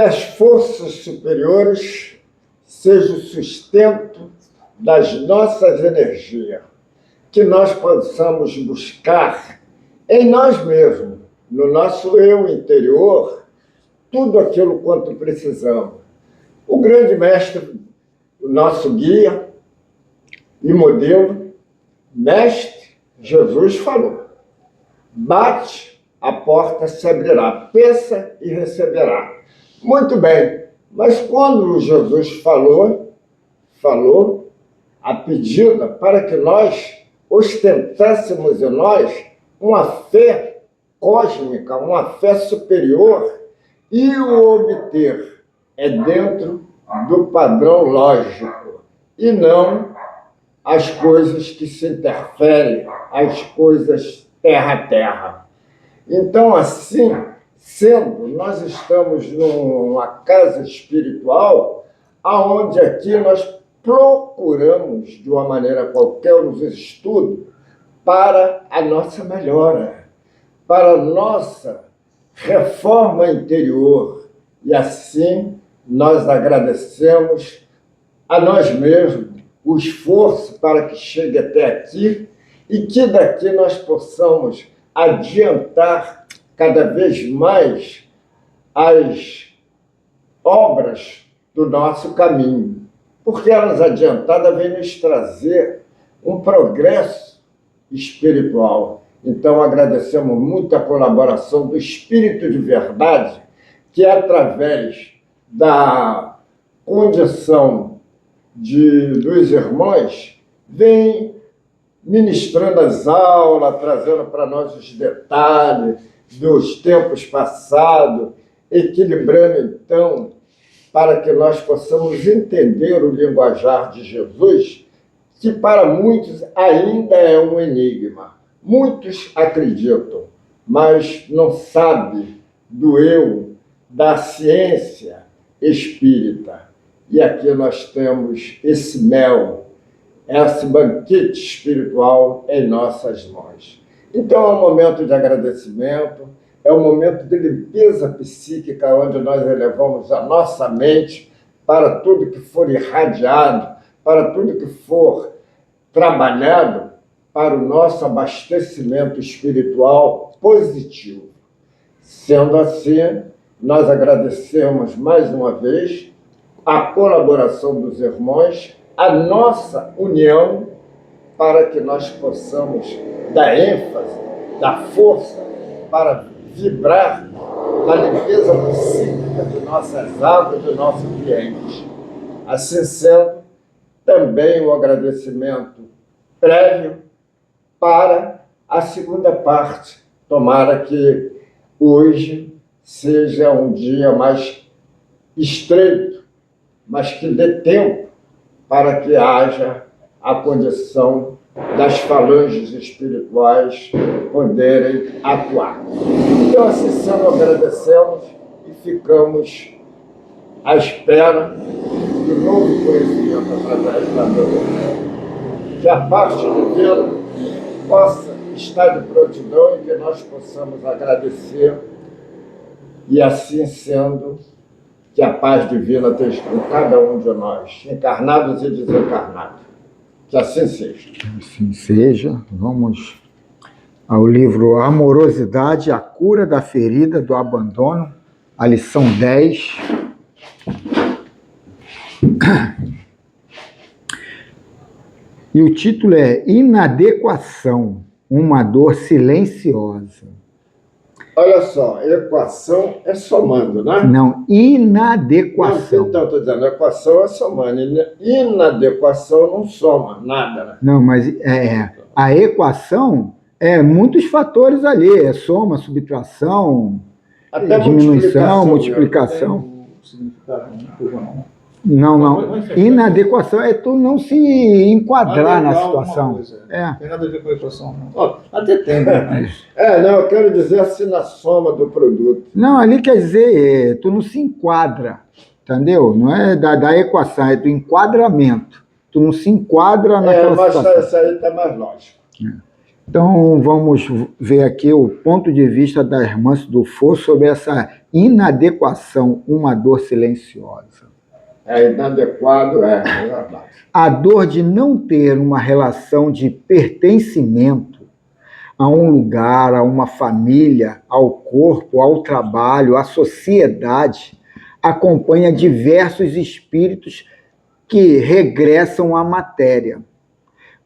as forças superiores sejam o sustento das nossas energias, que nós possamos buscar em nós mesmos, no nosso eu interior, tudo aquilo quanto precisamos. O grande mestre, o nosso guia e modelo, mestre Jesus falou: bate, a porta se abrirá, peça e receberá. Muito bem, mas quando Jesus falou a pedida para que nós ostentássemos em nós uma fé cósmica, uma fé superior, e o obter é dentro do padrão lógico, e não as coisas que se interferem, as coisas terra a terra. Então, assim sendo, nós estamos numa casa espiritual, aonde aqui nós procuramos, de uma maneira qualquer, os estudos para a nossa melhora, para a nossa reforma interior. E assim nós agradecemos a nós mesmos o esforço para que chegue até aqui e que daqui nós possamos adiantar cada vez mais as obras do nosso caminho, porque elas adiantadas vêm nos trazer um progresso espiritual. Então, agradecemos muito a colaboração do Espírito de Verdade, que através da condição dos irmãos, vem ministrando as aulas, trazendo para nós os detalhes dos tempos passados, equilibrando, então, para que nós possamos entender o linguajar de Jesus, que para muitos ainda é um enigma. Muitos acreditam, mas não sabem do eu, da ciência espírita. E aqui nós temos esse mel, esse banquete espiritual em nossas mãos. Então é um momento de agradecimento, é um momento de limpeza psíquica, onde nós elevamos a nossa mente para tudo que for irradiado, para tudo que for trabalhado para o nosso abastecimento espiritual positivo. Sendo assim, nós agradecemos mais uma vez a colaboração dos irmãos, a nossa união, para que nós possamos dar ênfase, dar força para vibrar na limpeza psíquica de nossas águas, do nosso ambiente. Assim sendo, também o agradecimento prévio para a segunda parte. Tomara que hoje seja um dia mais estreito, mas que dê tempo para que haja a condição das falanges espirituais poderem atuar. Então, assim sendo, agradecemos e ficamos à espera do novo conhecimento através da doutrina. Que a parte divina possa estar de prontidão e que nós possamos agradecer, e assim sendo, que a paz divina esteja com cada um de nós, encarnados e desencarnados. Que assim seja. Assim seja. Vamos ao livro Amorosidade, a cura da ferida do abandono, a lição 10. E o título é Inadequação, uma dor silenciosa. Olha só, equação é somando, né? Não, inadequação. Não, então, estou dizendo, equação é somando. Inadequação não soma nada, né? Não, mas a equação é muitos fatores ali. É soma, subtração, até diminuição, multiplicação. Não. Inadequação é tu não se enquadrar na situação. Tem nada a ver com a equação, não. Até tem, mas... não, eu quero dizer assim na soma do produto. Não, ali quer dizer, tu não se enquadra, entendeu? Não é da equação, é do enquadramento. Tu não se enquadra naquela situação. Mas isso aí está mais lógico. Então, vamos ver aqui o ponto de vista da irmã Dufour sobre essa inadequação, uma dor silenciosa. É inadequado, é verdade. A dor de não ter uma relação de pertencimento a um lugar, a uma família, ao corpo, ao trabalho, à sociedade, acompanha diversos espíritos que regressam à matéria.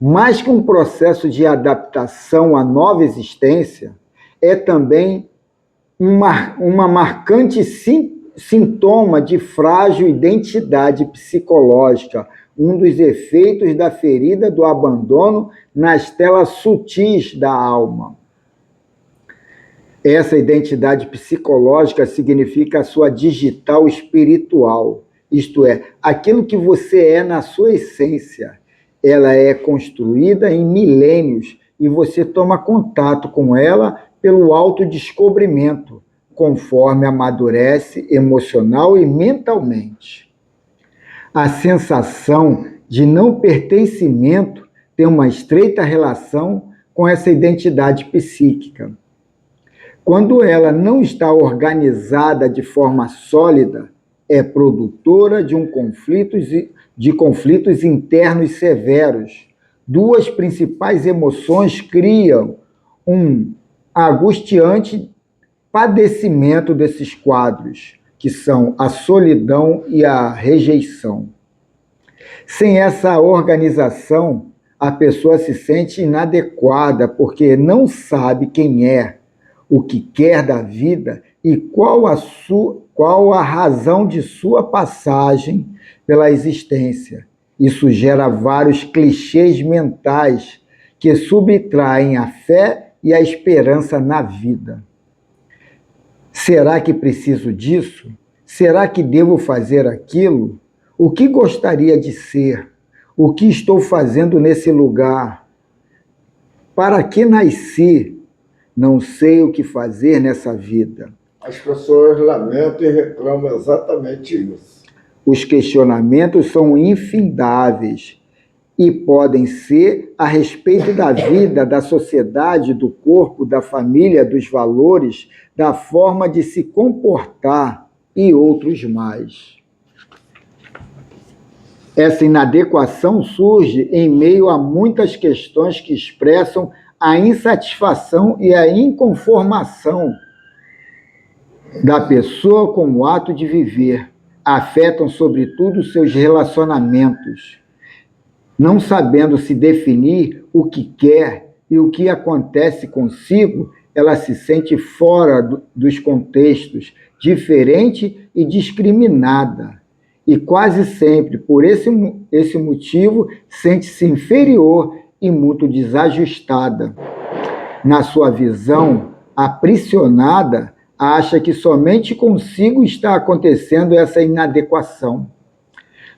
Mais que um processo de adaptação à nova existência, é também uma marcante sintoma de frágil identidade psicológica, um dos efeitos da ferida do abandono nas telas sutis da alma. Essa identidade psicológica significa a sua digital espiritual, isto é, aquilo que você é na sua essência. Ela é construída em milênios e você toma contato com ela pelo autodescobrimento, conforme amadurece emocional e mentalmente. A sensação de não pertencimento tem uma estreita relação com essa identidade psíquica. Quando ela não está organizada de forma sólida, é produtora de conflitos internos severos. Duas principais emoções criam um angustiante padecimento desses quadros, que são a solidão e a rejeição. Sem essa organização, a pessoa se sente inadequada porque não sabe quem é, o que quer da vida e qual a razão de sua passagem pela existência. Isso gera vários clichês mentais que subtraem a fé e a esperança na vida. Será que preciso disso? Será que devo fazer aquilo? O que gostaria de ser? O que estou fazendo nesse lugar? Para que nasci? Não sei o que fazer nessa vida. As pessoas lamentam e reclamam exatamente isso. Os questionamentos são infindáveis e podem ser a respeito da vida, da sociedade, do corpo, da família, dos valores, da forma de se comportar e outros mais. Essa inadequação surge em meio a muitas questões que expressam a insatisfação e a inconformação da pessoa com o ato de viver. Afetam, sobretudo, seus relacionamentos. Não sabendo se definir o que quer e o que acontece consigo, ela se sente fora dos contextos, diferente e discriminada. E quase sempre, por esse motivo, sente-se inferior e muito desajustada. Na sua visão, aprisionada, acha que somente consigo está acontecendo essa inadequação.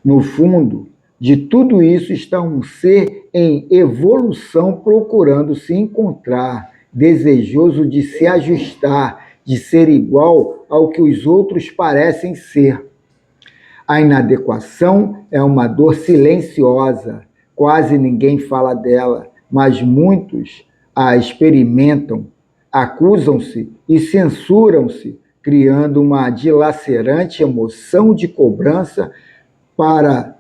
No fundo, de tudo isso está um ser em evolução procurando se encontrar, desejoso de se ajustar, de ser igual ao que os outros parecem ser. A inadequação é uma dor silenciosa, quase ninguém fala dela, mas muitos a experimentam, acusam-se e censuram-se, criando uma dilacerante emoção de cobrança para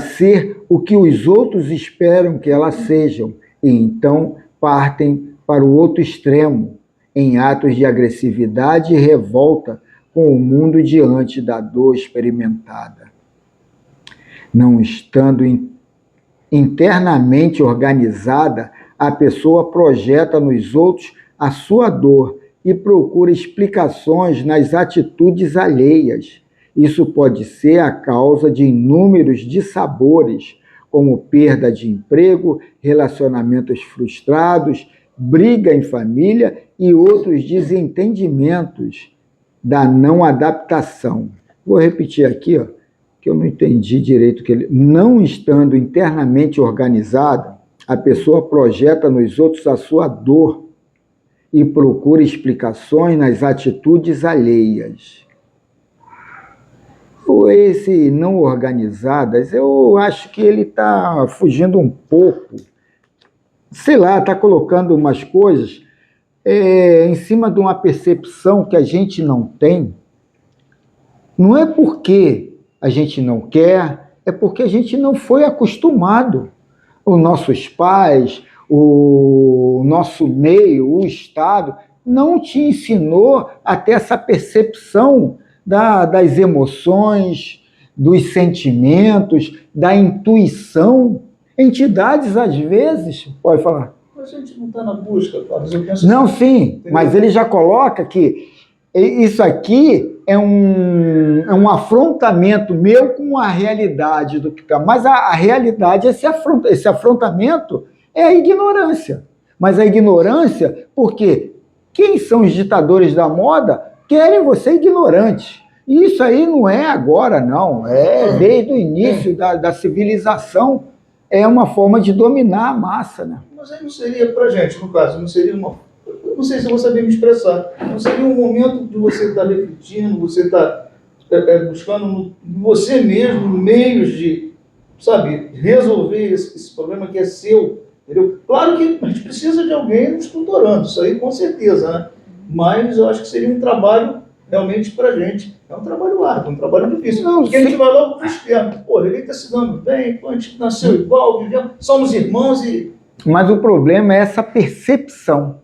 ser o que os outros esperam que elas sejam, e então partem para o outro extremo, em atos de agressividade e revolta com o mundo diante da dor experimentada. Não estando internamente organizada, a pessoa projeta nos outros a sua dor e procura explicações nas atitudes alheias. Isso pode ser a causa de inúmeros dissabores, como perda de emprego, relacionamentos frustrados, briga em família e outros desentendimentos da não adaptação. Vou repetir aqui, que eu não entendi direito que ele... Não estando internamente organizada, a pessoa projeta nos outros a sua dor e procura explicações nas atitudes alheias. Esse não organizadas, eu acho que ele está fugindo um pouco sei lá, está colocando umas coisas em cima de uma percepção que a gente não tem. Não é porque a gente não quer, é porque a gente não foi acostumado. Os nossos pais, o nosso meio, o Estado, não te ensinou a ter essa percepção das emoções, dos sentimentos, da intuição. Entidades, às vezes, pode falar. Mas a gente não está na busca, Carlos. Eu penso Não, assim, sim, entendeu? mas ele já coloca que isso aqui é um afrontamento meu com a realidade do que está. Mas a realidade, esse afrontamento é a ignorância. Mas a ignorância, porque quem são os ditadores da moda querem você ignorante. E isso aí não é agora, não. É desde o início da civilização. É uma forma de dominar a massa, né? Mas aí não seria, pra gente, no caso, não seria uma... Eu não sei se eu vou saber me expressar. Não seria um momento de você estar refletindo, você estar buscando em você mesmo meios de, sabe, resolver esse problema que é seu, entendeu? Claro que a gente precisa de alguém nos tutorando, isso aí com certeza, né? Mas eu acho que seria um trabalho realmente pra gente. É um trabalho árduo, um trabalho difícil. Não, porque a gente vai logo pro externo. Pô, ele está se dando bem, pô, a gente nasceu igual, vivemos, somos irmãos e... Mas o problema é essa percepção.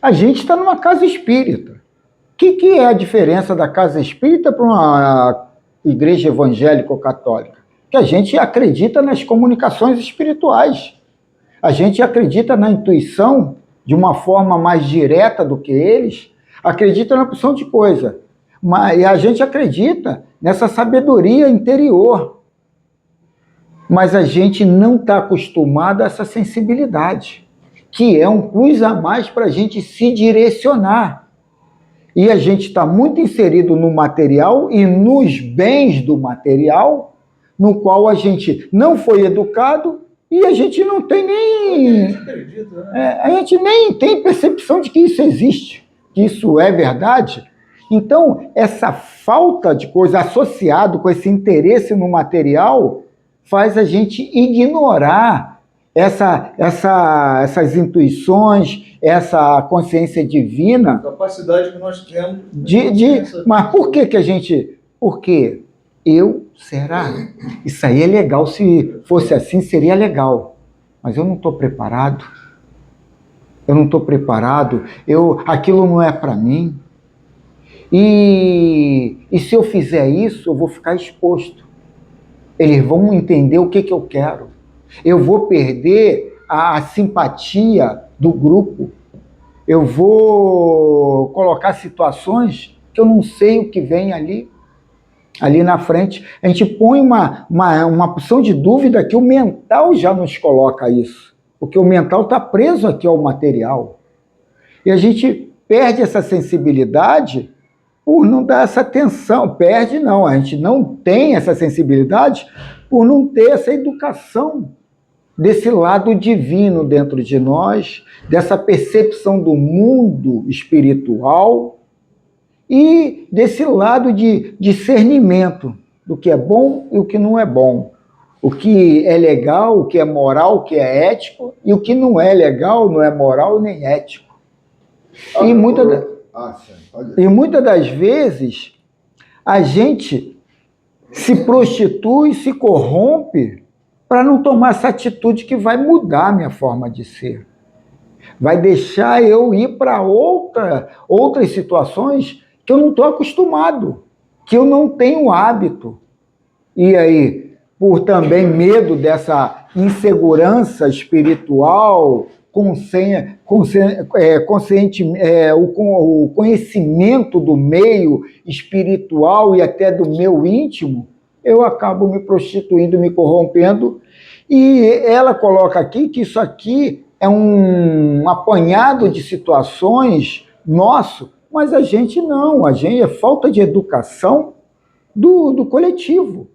A gente está numa casa espírita. O que é a diferença da casa espírita para uma igreja evangélica ou católica? Que a gente acredita nas comunicações espirituais. A gente acredita na intuição de uma forma mais direta do que eles, acredita na porção de coisa. E a gente acredita nessa sabedoria interior. Mas a gente não está acostumado a essa sensibilidade, que é um plus a mais para a gente se direcionar. E a gente está muito inserido no material e nos bens do material, no qual a gente não foi educado e a gente não tem nem... A gente acredita, né? A gente nem tem percepção de que isso existe, que isso é verdade. Então, essa falta de coisa associado com esse interesse no material faz a gente ignorar essas intuições, essa consciência divina. A capacidade que nós temos. Mas por que a gente... Por quê? Será? Isso aí é legal, se fosse assim seria legal. Mas eu não estou preparado. Eu não estou preparado. Aquilo não é para mim. E se eu fizer isso, eu vou ficar exposto. Eles vão entender o que eu quero. Eu vou perder a simpatia do grupo. Eu vou colocar situações que eu não sei o que vem ali na frente. A gente põe uma porção de dúvida que o mental já nos coloca isso. Porque o mental está preso aqui ao material. E a gente perde essa sensibilidade por não dar essa atenção. Perde não, a gente não tem essa sensibilidade por não ter essa educação desse lado divino dentro de nós, dessa percepção do mundo espiritual e desse lado de discernimento do que é bom e o que não é bom, o que é legal, o que é moral, o que é ético e o que não é legal, não é moral nem ético. E muitas das vezes a gente se prostitui, se corrompe para não tomar essa atitude que vai mudar a minha forma de ser. Vai deixar eu ir para outras situações que eu não estou acostumado, que eu não tenho hábito. E aí, por também medo dessa insegurança espiritual, o conhecimento do meio espiritual e até do meu íntimo, eu acabo me prostituindo, me corrompendo. E ela coloca aqui que isso aqui é um apanhado de situações nosso, mas a gente não, é falta de educação do coletivo.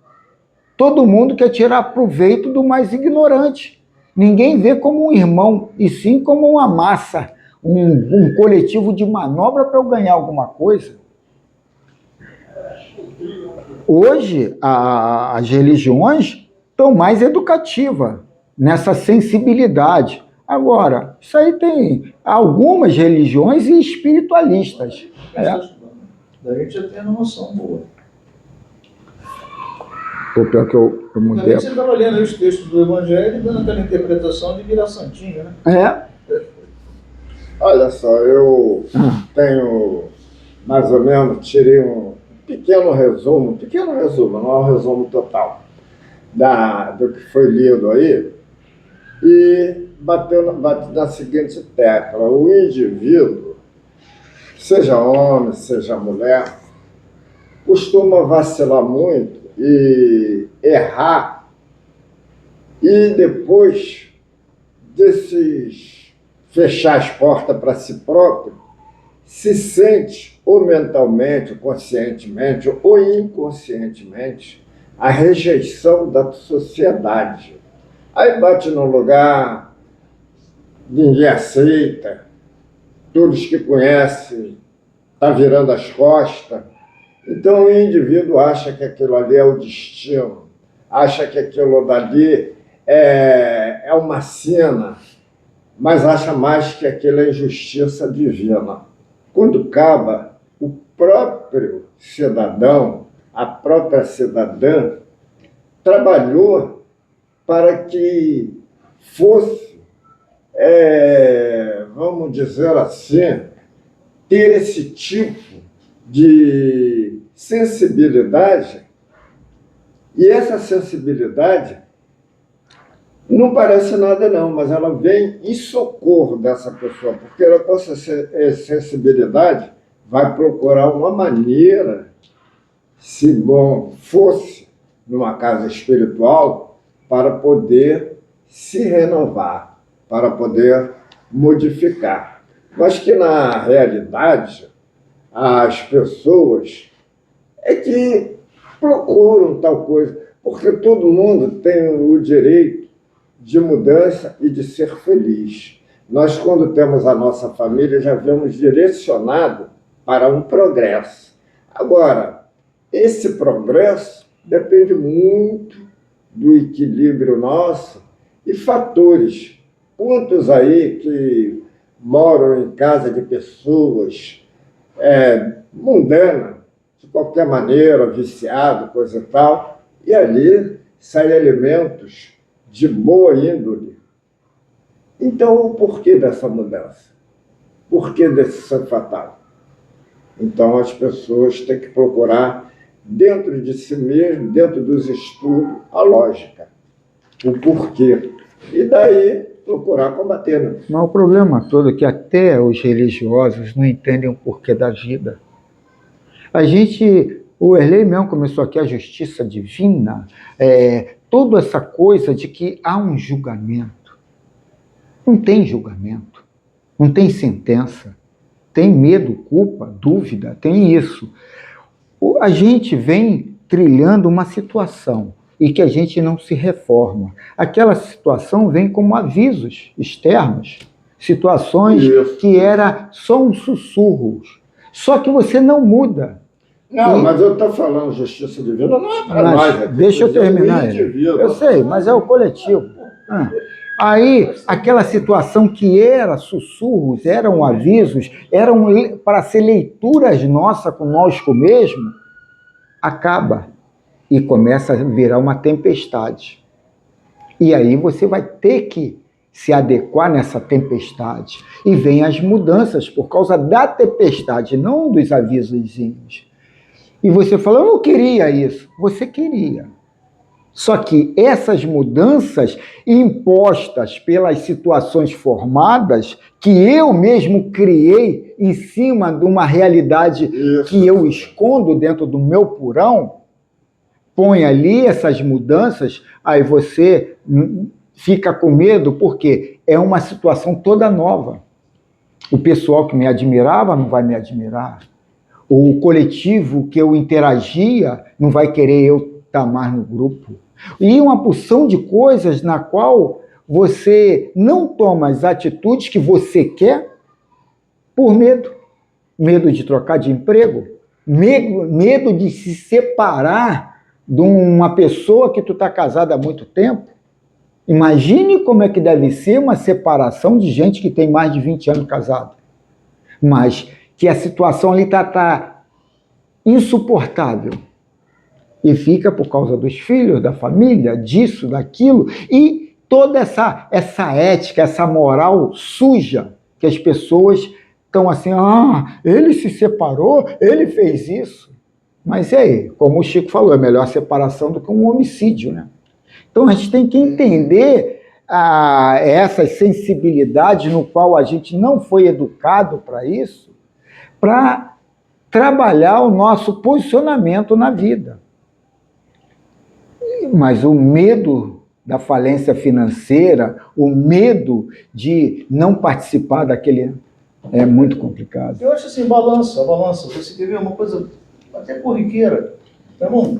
Todo mundo quer tirar proveito do mais ignorante. Ninguém vê como um irmão, e sim como uma massa, um coletivo de manobra para eu ganhar alguma coisa. Hoje, as religiões estão mais educativas, nessa sensibilidade. Agora, isso aí tem algumas religiões e espiritualistas. Da gente já tem uma noção boa. O pior que eu Também mudei. você estava lendo aí os textos do Evangelho e dando aquela interpretação de virar santinho, né? Olha só, eu tenho mais ou menos, tirei um pequeno resumo, não é um resumo total, do que foi lido aí, e bate na seguinte tecla: o indivíduo, seja homem, seja mulher, costuma vacilar muito e errar, e depois desses fechar as portas para si próprio, se sente, ou mentalmente, ou conscientemente, ou inconscientemente, a rejeição da sociedade. Aí bate no lugar, ninguém aceita, todos que conhecem estão virando as costas. Então o indivíduo acha que aquilo ali é o destino, acha que aquilo dali é uma sina, mas acha mais que aquilo é injustiça divina. Quando acaba, o próprio cidadão, a própria cidadã, trabalhou para que fosse, vamos dizer assim, ter esse tipo de sensibilidade, e essa sensibilidade não parece nada não, mas ela vem em socorro dessa pessoa, porque ela com essa sensibilidade vai procurar uma maneira, se bom fosse numa casa espiritual, para poder se renovar, para poder modificar. Mas que na realidade as pessoas é que procuram tal coisa, porque todo mundo tem o direito de mudança e de ser feliz. Nós, quando temos a nossa família, já vemos direcionado para um progresso. Agora, esse progresso depende muito do equilíbrio nosso e fatores. Quantos aí que moram em casa de pessoas mundanas, de qualquer maneira, viciado, coisa e tal, e ali saem alimentos de boa índole. Então, o porquê dessa mudança? Por que desse ser fatal? Então, as pessoas têm que procurar, dentro de si mesmo, dentro dos estudos, a lógica, o porquê. E daí, procurar combater. Né? Mas o problema todo é que até os religiosos não entendem o porquê da vida. O Erlei mesmo começou aqui a justiça divina, toda essa coisa de que há um julgamento. Não tem julgamento, não tem sentença, tem medo, culpa, dúvida, tem isso. A gente vem trilhando uma situação e que a gente não se reforma. Aquela situação vem como avisos externos, situações que era só um sussurro. Só que você não muda. Não, mas eu estou falando justiça divina, não é para nós. Deixa eu terminar. Eu sei, mas é o coletivo. Aí, aquela situação que era sussurros, eram avisos, eram para ser leituras nossas conosco mesmo, acaba e começa a virar uma tempestade. E aí você vai ter que se adequar nessa tempestade. E vem as mudanças por causa da tempestade, não dos avisozinhos. E você fala, eu não queria isso. Você queria. Só que essas mudanças impostas pelas situações formadas, que eu mesmo criei em cima de uma realidade que eu escondo dentro do meu porão, põe ali essas mudanças, aí você fica com medo, porque é uma situação toda nova. O pessoal que me admirava não vai me admirar. O coletivo que eu interagia não vai querer eu estar mais no grupo. E uma porção de coisas na qual você não toma as atitudes que você quer por medo. Medo de trocar de emprego, medo de se separar de uma pessoa que tu está casado há muito tempo. Imagine como é que deve ser uma separação de gente que tem mais de 20 anos casado. Mas que a situação ali tá insuportável. E fica por causa dos filhos, da família, disso, daquilo, e toda essa ética, essa moral suja que as pessoas estão assim, ele se separou, ele fez isso. Mas e aí? Como o Chico falou, é melhor a separação do que um homicídio, né? Então a gente tem que entender essas sensibilidades no qual a gente não foi educado para isso, para trabalhar o nosso posicionamento na vida. Mas o medo da falência financeira, o medo de não participar daquele é muito complicado. Eu acho assim, balança. Você quer ver uma coisa até corriqueira? Meu irmão,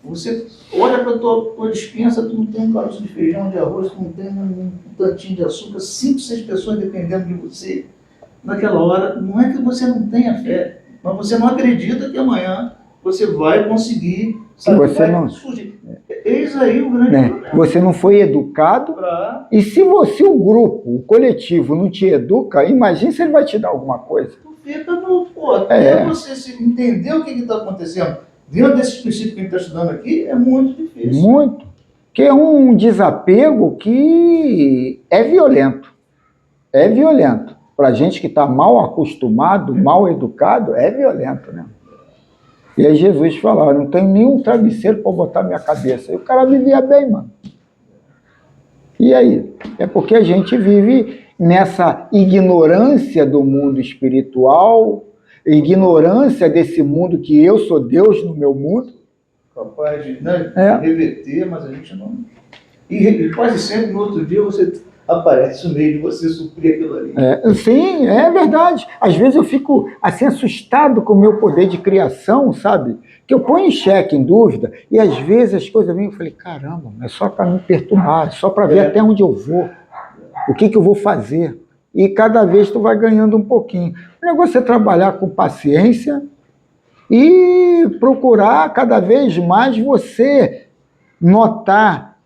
você olha para a tua despensa, tu não tem um caroço de feijão, de arroz, tu não tem um tantinho de açúcar, 5, 6 pessoas dependendo de você. Naquela hora, não é que você não tenha fé, mas você não acredita que amanhã você vai conseguir, sabe, você vai não surgir. Eis aí o grande problema. Você não foi educado, e se o grupo, o coletivo não te educa, imagine se ele vai te dar alguma coisa. Tu fica até você se entender o que está acontecendo dentro desses princípios que a gente está estudando aqui, é muito difícil. Muito. Que é um desapego que é violento. É violento. Para gente que está mal acostumado, mal educado, é violento, né? E aí Jesus falava, não tenho nenhum travesseiro para botar minha cabeça. E o cara vivia bem, mano. E aí? É porque a gente vive nessa ignorância do mundo espiritual, ignorância desse mundo que eu sou Deus no meu mundo. Capaz de reverter, mas a gente não... E quase sempre no outro dia você aparece no meio de você suprir aquilo ali. Sim, é verdade. Às vezes eu fico assim assustado com o meu poder de criação, sabe? Que eu ponho em xeque, em dúvida, e às vezes as coisas vêm e eu falei, caramba, é só para me perturbar, é só para ver até onde eu vou, o que eu vou fazer. E cada vez tu vai ganhando um pouquinho. O negócio é trabalhar com paciência e procurar cada vez mais você notar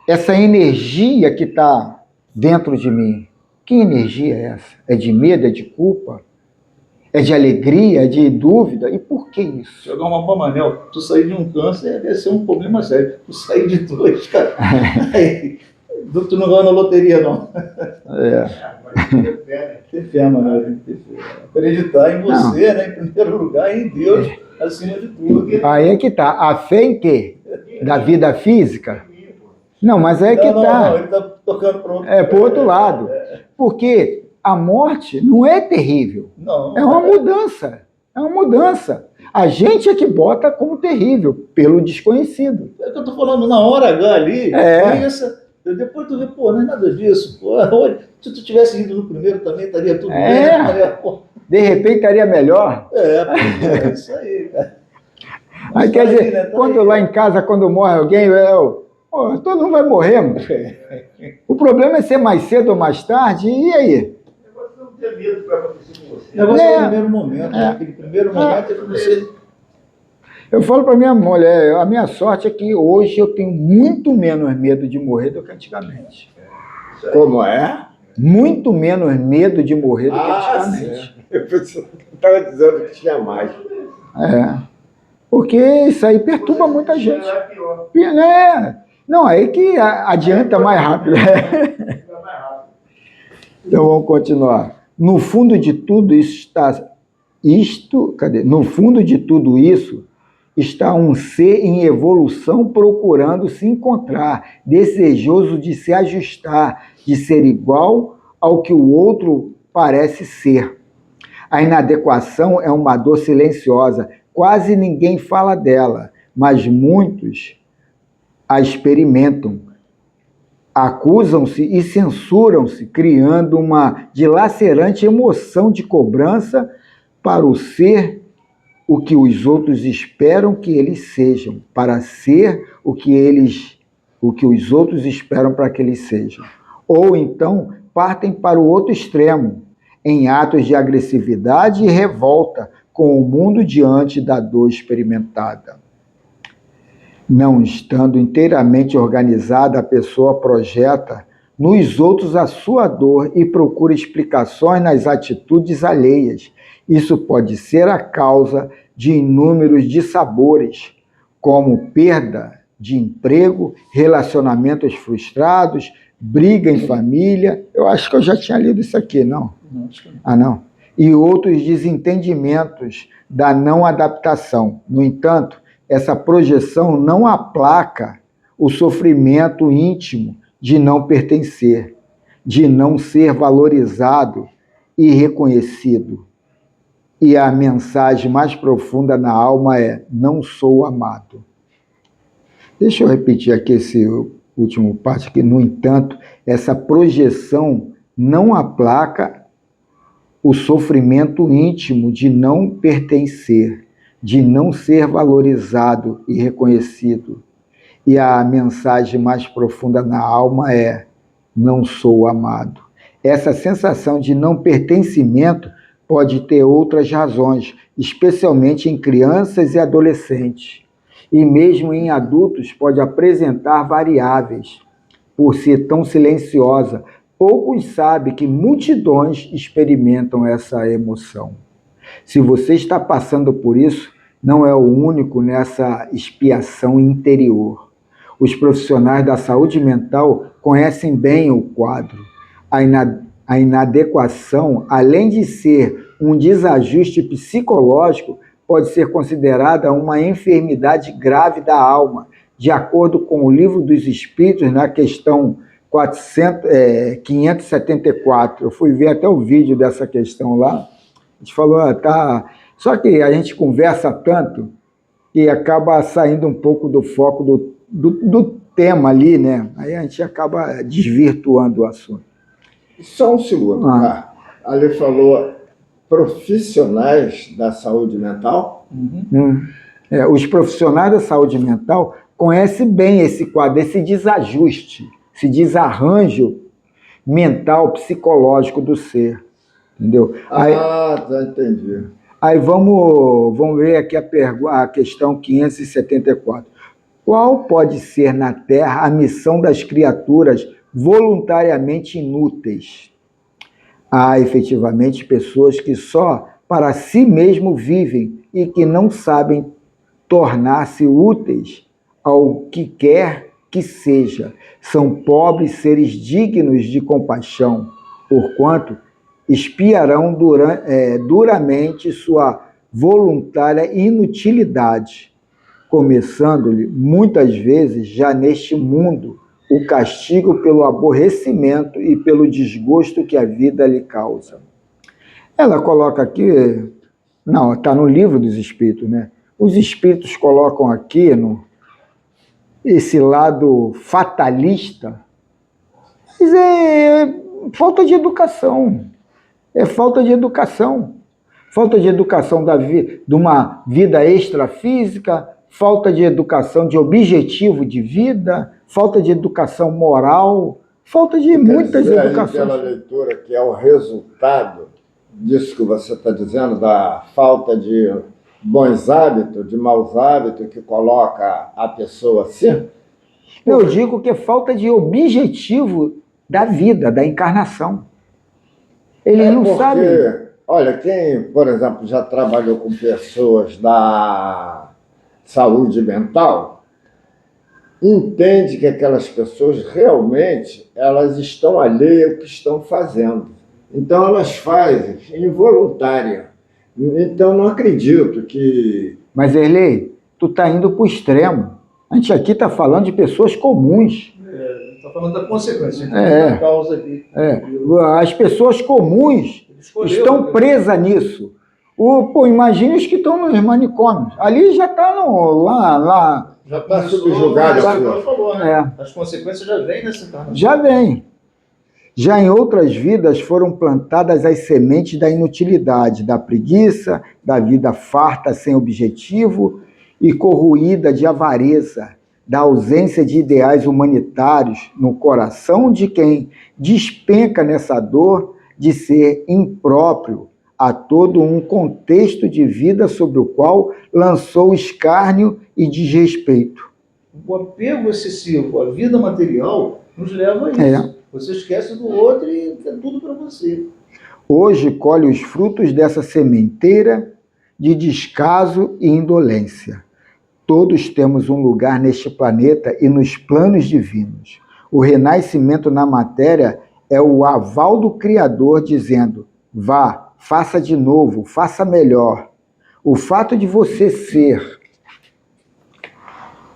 essa energia que está dentro de mim. Que energia é essa? É de medo, é de culpa? É de alegria, é de dúvida? E por que isso? Jogar uma bomba, Manel, tu sair de um câncer deve ser um problema sério. Tu sair de 2, cara. Aí, tu não ganha na loteria, não. Ter fé, Manel. Acreditar em você, né? Em primeiro lugar, em Deus, acima de tudo. Aí é que tá. A fé em quê? Da vida física? Não, mas aí é que tá. Não, ele tá tocando para outro. Pro outro lado. Porque a morte não é terrível. Não. É uma mudança. É uma mudança. A gente é que bota como terrível, pelo desconhecido. É o que eu tô falando, na hora H ali, depois tu vê, não é nada disso. Se tu tivesse ido no primeiro também, estaria tudo bem. De repente estaria melhor. É isso aí, cara. Aí quer dizer, quando lá em casa, quando morre alguém, todo mundo vai morrer, mano. O problema é ser mais cedo ou mais tarde, e aí? Você não ter medo para acontecer com você. O negócio é o primeiro momento, aquele primeiro momento é que você... Eu falo para minha mulher, a minha sorte é que hoje eu tenho muito menos medo de morrer do que antigamente. Como é? Muito menos medo de morrer do que antigamente. Eu estava dizendo que tinha mais. Porque isso aí perturba muita gente. Não, aí que adianta mais rápido. Então vamos continuar. No fundo de tudo isso No fundo de tudo isso está um ser em evolução procurando se encontrar, desejoso de se ajustar, de ser igual ao que o outro parece ser. A inadequação é uma dor silenciosa, quase ninguém fala dela, mas muitos a experimentam. Acusam-se e censuram-se, criando uma dilacerante emoção de cobrança para o ser o que os outros esperam que eles sejam, para ser o que os outros esperam para que eles sejam. Ou então partem para o outro extremo, em atos de agressividade e revolta com o mundo diante da dor experimentada. Não estando inteiramente organizada, a pessoa projeta nos outros a sua dor e procura explicações nas atitudes alheias. Isso pode ser a causa de inúmeros dissabores, como perda de emprego, relacionamentos frustrados, briga em família. Eu acho que eu já tinha lido isso aqui, não? Não, acho que não. Ah, não. E outros desentendimentos da não adaptação. No entanto, essa projeção não aplaca o sofrimento íntimo de não pertencer, de não ser valorizado e reconhecido. E a mensagem mais profunda na alma é: não sou amado. Deixa eu repetir aqui esse último parte, que, no entanto, essa projeção não aplaca o sofrimento íntimo de não pertencer, de não ser valorizado e reconhecido. E a mensagem mais profunda na alma é: não sou amado. Essa sensação de não pertencimento pode ter outras razões, especialmente em crianças e adolescentes. E mesmo em adultos pode apresentar variáveis. Por ser tão silenciosa, poucos sabem que multidões experimentam essa emoção. Se você está passando por isso, não é o único nessa expiação interior. Os profissionais da saúde mental conhecem bem o quadro. A inadequação, além de ser um desajuste psicológico, pode ser considerada uma enfermidade grave da alma, de acordo com o Livro dos Espíritos, na questão 574. Eu fui ver até o vídeo dessa questão lá. A gente falou, tá. Só que a gente conversa tanto que acaba saindo um pouco do foco do tema ali, né? Aí a gente acaba desvirtuando o assunto. Só um segundo, tá? Ali falou profissionais da saúde mental. Os profissionais da saúde mental conhecem bem esse quadro, esse desajuste, esse desarranjo mental, psicológico do ser. Entendeu? Já entendi. Aí vamos ver aqui a questão 574. Qual pode ser na Terra a missão das criaturas voluntariamente inúteis? Há efetivamente pessoas que só para si mesmo vivem e que não sabem tornar-se úteis ao que quer que seja. São pobres seres dignos de compaixão, porquanto expiarão duramente sua voluntária inutilidade, começando-lhe, muitas vezes, já neste mundo, o castigo pelo aborrecimento e pelo desgosto que a vida lhe causa. Ela coloca aqui, não, está no Livro dos Espíritos, né? Os Espíritos colocam aqui esse lado fatalista, mas é falta de educação. É falta de educação. Falta de educação de uma vida extrafísica, falta de educação de objetivo de vida, falta de educação moral, falta de muitas educações. Pela leitura, que é o resultado disso que você está dizendo, da falta de bons hábitos, de maus hábitos, que coloca a pessoa assim? Eu digo que é falta de objetivo da vida, da encarnação. Eles não sabem. Olha, quem, por exemplo, já trabalhou com pessoas da saúde mental, entende que aquelas pessoas realmente elas estão alheias ao que estão fazendo. Então elas fazem involuntária. Então não acredito que... Mas, Erlei, tu está indo para o extremo. A gente aqui está falando de pessoas comuns. Está falando da consequência, da causa aqui. As pessoas comuns estão presas nisso. Imagine os que estão nos manicômios. Ali já está lá. Já está subjugado. As consequências já vêm nessa encarnação. Já vem. Já em outras vidas foram plantadas as sementes da inutilidade, da preguiça, da vida farta sem objetivo e corroída de avareza, da ausência de ideais humanitários no coração de quem despenca nessa dor de ser impróprio a todo um contexto de vida sobre o qual lançou escárnio e desrespeito. o apego excessivo à vida material nos leva a isso. É. Você esquece do outro e é tudo para você. Hoje colhe os frutos dessa sementeira de descaso e indolência. Todos temos um lugar neste planeta e nos planos divinos. O renascimento na matéria é o aval do Criador dizendo: vá, faça de novo, faça melhor. O fato de você ser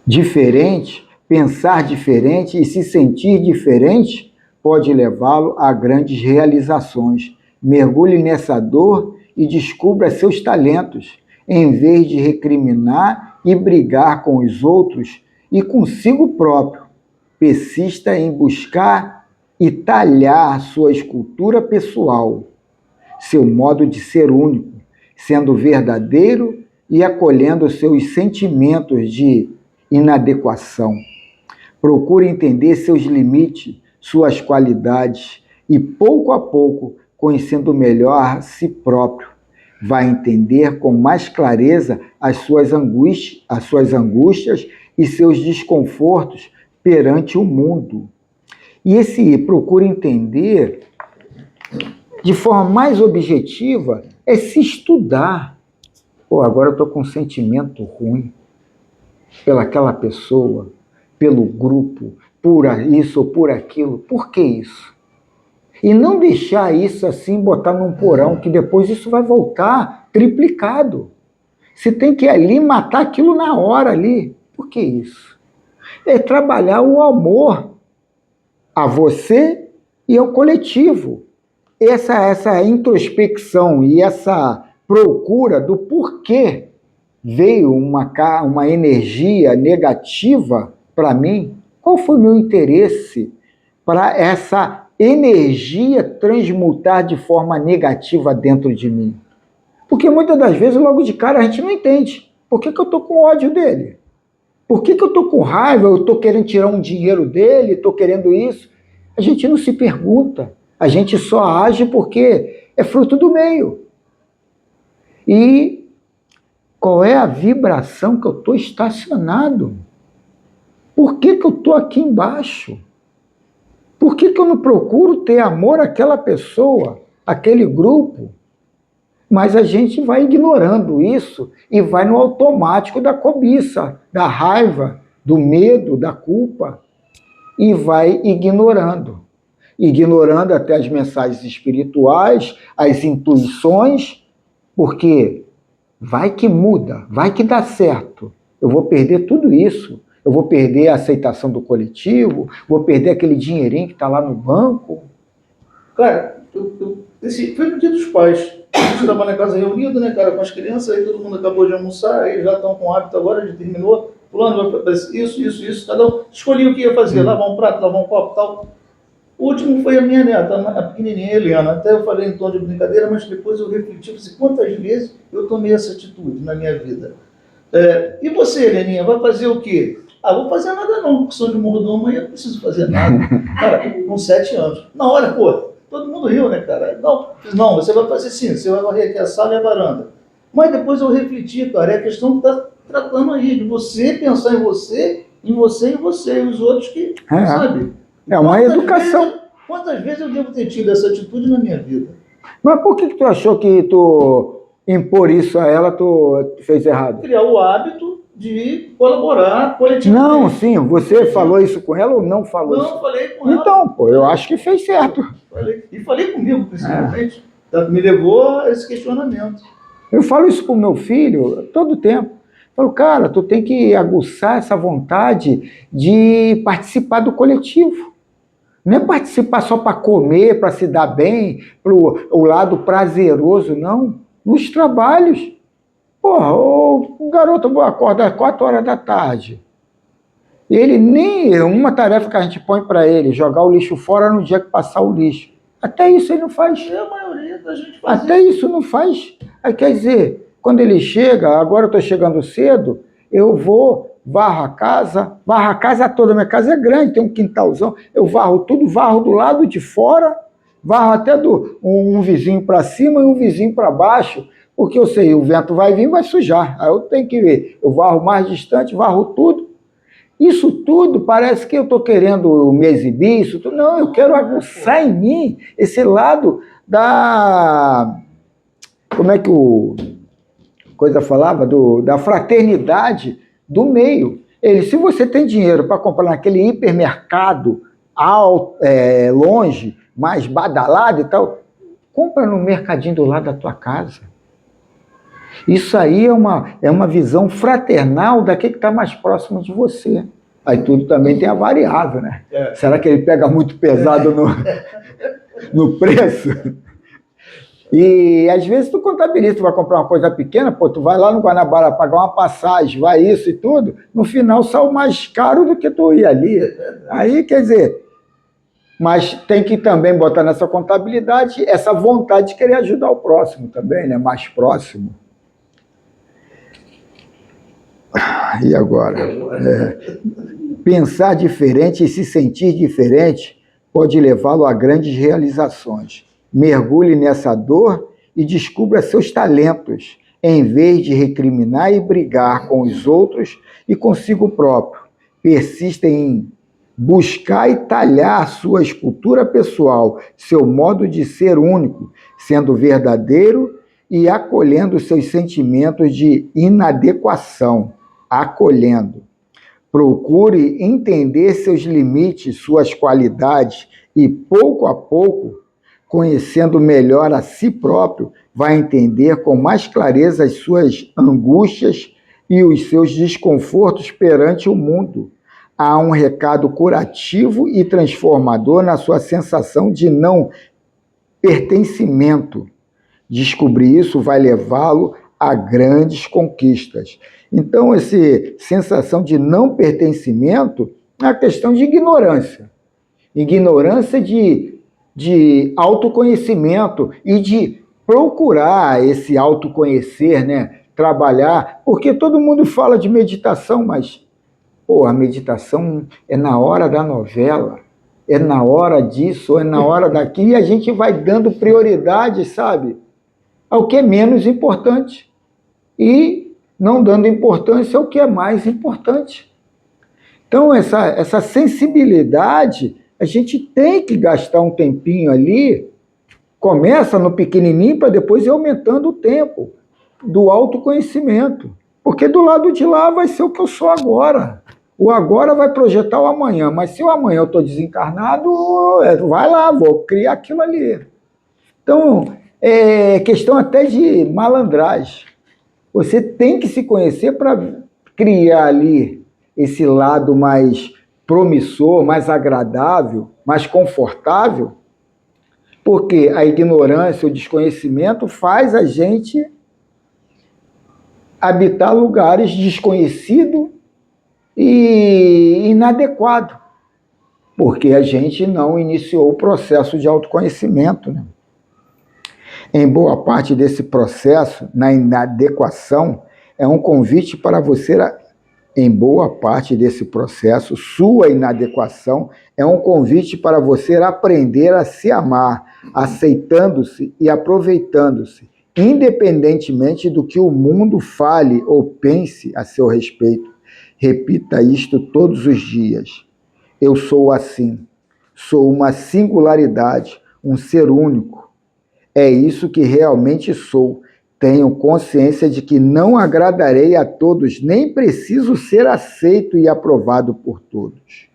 diferente, pensar diferente e se sentir diferente pode levá-lo a grandes realizações. Mergulhe nessa dor e descubra seus talentos, em vez de recriminar e brigar com os outros e consigo próprio. Persista em buscar e talhar sua escultura pessoal, seu modo de ser único, sendo verdadeiro e acolhendo seus sentimentos de inadequação. Procure entender seus limites, suas qualidades e, pouco a pouco, conhecendo melhor a si próprio, vai entender com mais clareza as suas angústias e seus desconfortos perante o mundo. E esse procure entender de forma mais objetiva é se estudar. Pô, agora eu estou com um sentimento ruim pelaquela pessoa, pelo grupo, por isso ou por aquilo. Por que isso? E não deixar isso assim, botar num porão, que depois isso vai voltar triplicado. Você tem que ir ali matar aquilo na hora ali. Por que isso? É trabalhar o amor a você e ao coletivo. Essa introspecção e essa procura do porquê veio uma energia negativa para mim, qual foi o meu interesse para essa energia transmutar de forma negativa dentro de mim? Porque muitas das vezes, logo de cara, a gente não entende. Por que eu estou com ódio dele? Por que eu estou com raiva? Eu estou querendo tirar um dinheiro dele, estou querendo isso. A gente não se pergunta. A gente só age porque é fruto do meio. E qual é a vibração que eu estou estacionado? Por que eu estou aqui embaixo? Por que eu não procuro ter amor àquela pessoa, àquele grupo? Mas a gente vai ignorando isso e vai no automático da cobiça, da raiva, do medo, da culpa, e vai ignorando. Ignorando até as mensagens espirituais, as intuições, porque vai que muda, vai que dá certo. Eu vou perder tudo isso. Eu vou perder a aceitação do coletivo, vou perder aquele dinheirinho que está lá no banco. Cara, foi no dia dos pais. A gente estava na casa reunido, né, cara, com as crianças, aí todo mundo acabou de almoçar, aí já estão com o hábito agora, já terminou. Fulano vai fazer isso, cada um escolhia o que ia fazer, lavar um prato, lavar um copo e tal. O último foi a minha neta, a pequenininha Eliana. Até eu falei em tom de brincadeira, mas depois eu refleti, assim, quantas vezes eu tomei essa atitude na minha vida. E você, Heleninha, vai fazer o quê? Vou fazer nada não, porque sou de mordomo, aí eu não preciso fazer nada. Cara, com 7 anos. Na hora, pô, todo mundo riu, né, cara? Não, você vai fazer sim, você vai varrer aqui a sala e a varanda. Mas depois eu refleti, cara, é a questão que está tratando aí, de você pensar em você, e os outros que, sabe? É uma educação. Quantas vezes eu devo ter tido essa atitude na minha vida? Mas por que tu achou que tu impor isso a ela, tu fez errado? Criar o hábito de colaborar coletivamente. Não, sim, você falou isso com ela ou não falou isso? Não, falei com ela. Então, pô, eu acho que fez certo. Falei comigo, principalmente. Me levou a esse questionamento. Eu falo isso pro meu filho todo tempo. Eu falo, cara, tu tem que aguçar essa vontade de participar do coletivo. Não é participar só para comer, para se dar bem, para o lado prazeroso, não. Nos trabalhos. Porra, o garoto acorda às 4 horas da tarde. Ele nem uma tarefa que a gente põe para ele, jogar o lixo fora no dia que passar o lixo. Até isso ele não faz. A maioria da gente faz. Até isso não faz. Aí, quer dizer, quando ele chega, agora eu estou chegando cedo, eu vou, varro a casa toda. Minha casa é grande, tem um quintalzão. Eu varro tudo, varro do lado de fora, varro até um vizinho para cima e um vizinho para baixo, porque eu sei, o vento vai vir e vai sujar. Aí eu tenho que ver. Eu varro mais distante, varro tudo. Isso tudo parece que eu estou querendo me exibir, isso tudo. Não, eu quero aguçar em mim esse lado da... Como é que o coisa falava? Da fraternidade do meio. Se você tem dinheiro para comprar naquele hipermercado longe, mais badalado e tal, compra no mercadinho do lado da tua casa. Isso aí é uma visão fraternal daquele que está mais próximo de você. Aí tudo também tem a variável, né? Será que ele pega muito pesado no preço? E às vezes tu contabiliza, tu vai comprar uma coisa pequena, pô, tu vai lá no Guanabara pagar uma passagem, vai isso e tudo, no final sai mais caro do que tu ir ali. Aí, quer dizer, mas tem que também botar nessa contabilidade essa vontade de querer ajudar o próximo também, né? Mais próximo. E agora? Pensar diferente e se sentir diferente pode levá-lo a grandes realizações. Mergulhe nessa dor e descubra seus talentos, em vez de recriminar e brigar com os outros e consigo próprio. Persista em buscar e talhar sua escultura pessoal, seu modo de ser único, sendo verdadeiro e acolhendo seus sentimentos de inadequação. Acolhendo. Procure entender seus limites, suas qualidades e, pouco a pouco, conhecendo melhor a si próprio, vai entender com mais clareza as suas angústias e os seus desconfortos perante o mundo. Há um recado curativo e transformador na sua sensação de não pertencimento. Descobrir isso vai levá-lo a grandes conquistas. Então, essa sensação de não pertencimento é a questão de ignorância. Ignorância de autoconhecimento e de procurar esse autoconhecer, né? Trabalhar, porque todo mundo fala de meditação, mas a meditação é na hora da novela, é na hora disso, é na hora daquilo, e a gente vai dando prioridade, sabe, ao que é menos importante e não dando importância ao que é mais importante. Então, essa sensibilidade, a gente tem que gastar um tempinho ali, começa no pequenininho para depois ir aumentando o tempo do autoconhecimento. Porque do lado de lá vai ser o que eu sou agora. O agora vai projetar o amanhã, mas se o amanhã eu estou desencarnado, vai lá, vou criar aquilo ali. Então, é questão até de malandragem. Você tem que se conhecer para criar ali esse lado mais promissor, mais agradável, mais confortável, porque a ignorância, o desconhecimento faz a gente habitar lugares desconhecidos e inadequados, porque a gente não iniciou o processo de autoconhecimento, né? Em boa parte desse processo, na inadequação, é um convite para você, em boa parte desse processo, sua inadequação é um convite para você aprender a se amar, aceitando-se e aproveitando-se, independentemente do que o mundo fale ou pense a seu respeito. Repita isto todos os dias. Eu sou assim, sou uma singularidade, um ser único. É isso que realmente sou. Tenho consciência de que não agradarei a todos, nem preciso ser aceito e aprovado por todos.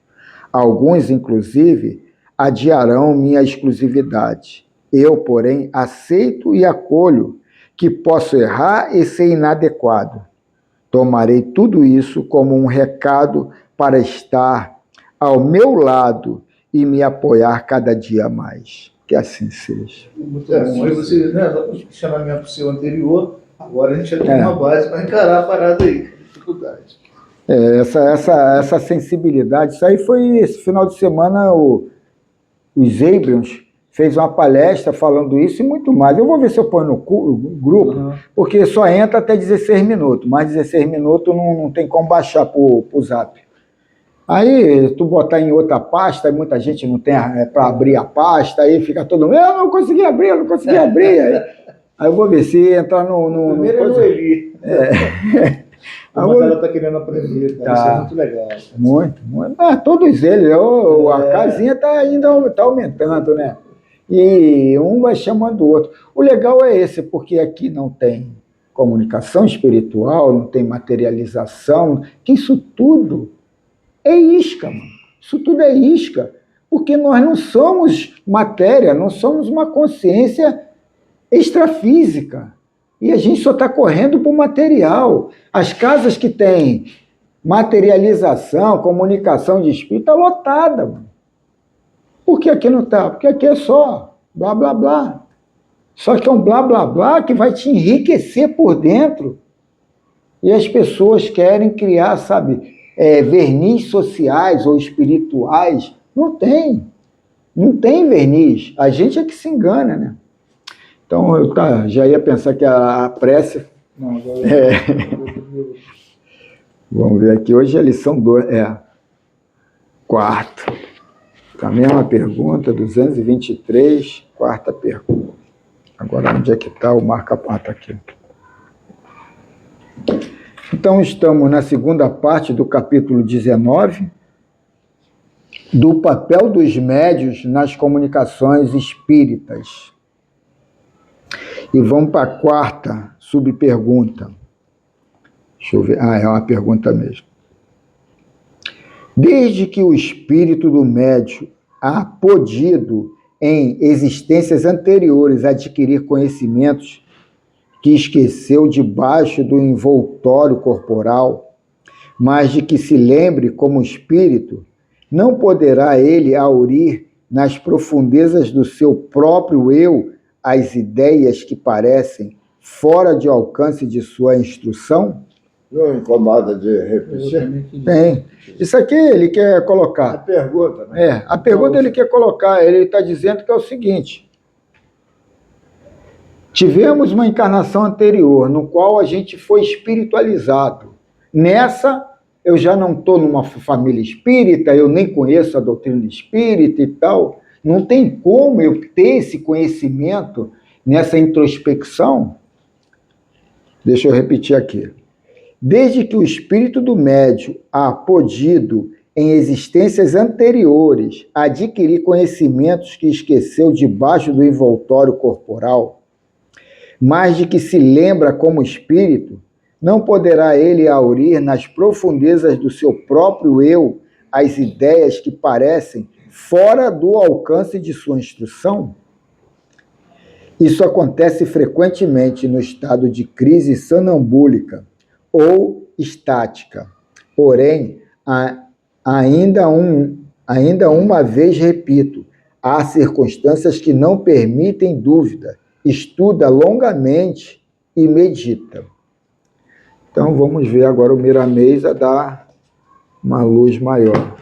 Alguns, inclusive, adiarão minha exclusividade. Eu, porém, aceito e acolho que posso errar e ser inadequado. Tomarei tudo isso como um recado para estar ao meu lado e me apoiar cada dia mais. Que assim seja. Muito bom. Aí você, né, dá para o questionamento seu anterior, agora a gente já tem uma base para encarar a parada aí, dificuldade. Essa sensibilidade, isso aí foi esse final de semana, os Abrams fez uma palestra falando isso e muito mais. Eu vou ver se eu ponho no grupo, porque só entra até 16 minutos, mais 16 minutos não tem como baixar para o Zap. Aí tu botar em outra pasta, muita gente não tem para abrir a pasta, aí fica todo mundo, eu não consegui abrir. Aí eu vou ver se entrar no Primeiro é no Eli. Mas ela está querendo aprender, cara. Isso é muito legal. Muito, muito. Todos eles. A casinha tá aumentando, né? E um vai chamando o outro. O legal é esse, porque aqui não tem comunicação espiritual, não tem materialização, que isso tudo é isca, mano. Isso tudo é isca, porque nós não somos matéria, não somos uma consciência extrafísica. E a gente só está correndo para o material. As casas que têm materialização, comunicação de espírito, está lotada, mano. Por que aqui não está? Porque aqui é só blá, blá, blá. Só que é um blá, blá, blá que vai te enriquecer por dentro. E as pessoas querem criar, sabe, verniz sociais ou espirituais. Não tem. Não tem verniz. A gente é que se engana, né? Então, eu já ia pensar que a prece... Não, Vamos ver aqui. Hoje é a lição 2. Quarta. A mesma pergunta, 223, quarta pergunta. Agora, onde é que está o marca-ponta aqui? Então, estamos na segunda parte do capítulo 19, do papel dos médiuns nas comunicações espíritas. E vamos para a quarta subpergunta. Deixa eu ver. É uma pergunta mesmo. Desde que o espírito do médium há podido, em existências anteriores, adquirir conhecimentos que esqueceu debaixo do envoltório corporal, mas de que se lembre como espírito, não poderá ele aurir nas profundezas do seu próprio eu as ideias que parecem fora de alcance de sua instrução? Não incomoda de repetir? Tem. Isso aqui ele quer A colocar. pergunta, né? A pergunta ele quer colocar, ele está dizendo que é o seguinte: tivemos uma encarnação anterior, no qual a gente foi espiritualizado. Nessa, eu já não estou numa família espírita, eu nem conheço a doutrina espírita e tal. Não tem como eu ter esse conhecimento nessa introspecção? Deixa eu repetir aqui. Desde que o espírito do médium há podido, em existências anteriores, adquirir conhecimentos que esqueceu debaixo do envoltório corporal, mas de que se lembra como espírito, não poderá ele aurir nas profundezas do seu próprio eu as ideias que parecem fora do alcance de sua instrução? Isso acontece frequentemente no estado de crise sonambúlica ou estática. Porém, ainda uma vez repito, há circunstâncias que não permitem dúvida. Estuda longamente e medita. Então, vamos ver agora o Miramês a dar uma luz maior.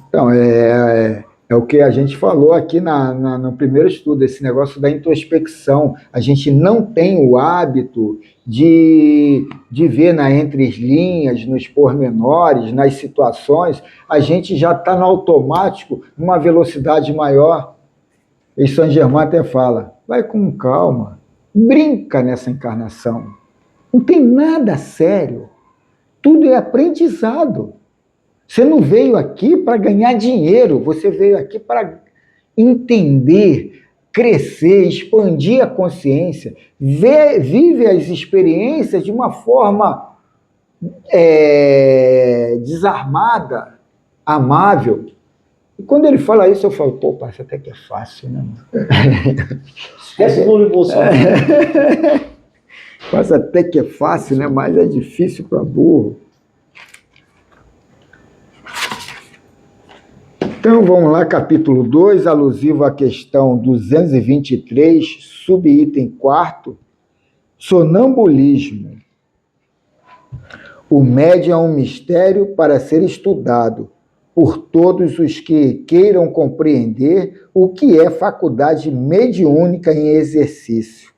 Então, é o que a gente falou aqui no primeiro estudo, esse negócio da introspecção. A gente não tem o hábito de ver na entrelinhas, nos pormenores, nas situações. A gente já está no automático, numa velocidade maior. E Saint Germain até fala, vai com calma, brinca nessa encarnação. Não tem nada sério. Tudo é aprendizado. Você não veio aqui para ganhar dinheiro, você veio aqui para entender, crescer, expandir a consciência, vive as experiências de uma forma desarmada, amável. E quando ele fala isso, eu falo, pô, parece até que é fácil, né? Esquece o nome Bolsonaro. Parece até que é fácil, né? Mas é difícil para burro. Então, vamos lá, capítulo 2, alusivo à questão 223, subitem 4, sonambulismo. O médium é um mistério para ser estudado por todos os que queiram compreender o que é faculdade mediúnica em exercício.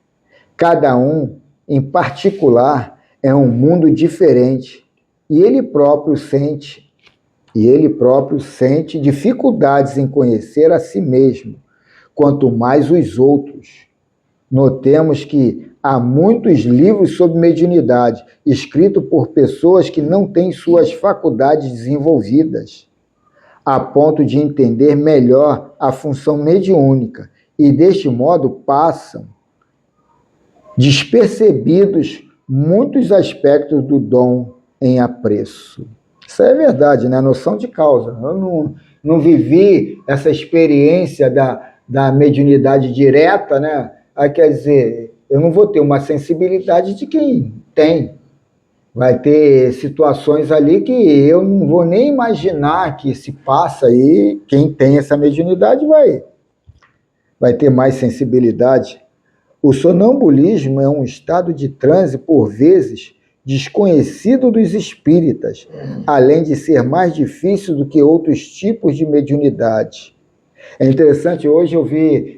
Cada um, em particular, é um mundo diferente e ele próprio sente dificuldades em conhecer a si mesmo, quanto mais os outros. Notemos que há muitos livros sobre mediunidade, escritos por pessoas que não têm suas faculdades desenvolvidas, a ponto de entender melhor a função mediúnica, e deste modo passam despercebidos muitos aspectos do dom em apreço. Isso é verdade, né? Noção de causa. Eu não vivi essa experiência da mediunidade direta, né? Aí, quer dizer, eu não vou ter uma sensibilidade de quem tem. Vai ter situações ali que eu não vou nem imaginar que se passa aí. Quem tem essa mediunidade vai ter mais sensibilidade. O sonambulismo é um estado de transe, por vezes, desconhecido dos espíritas, além de ser mais difícil do que outros tipos de mediunidade. É interessante, hoje eu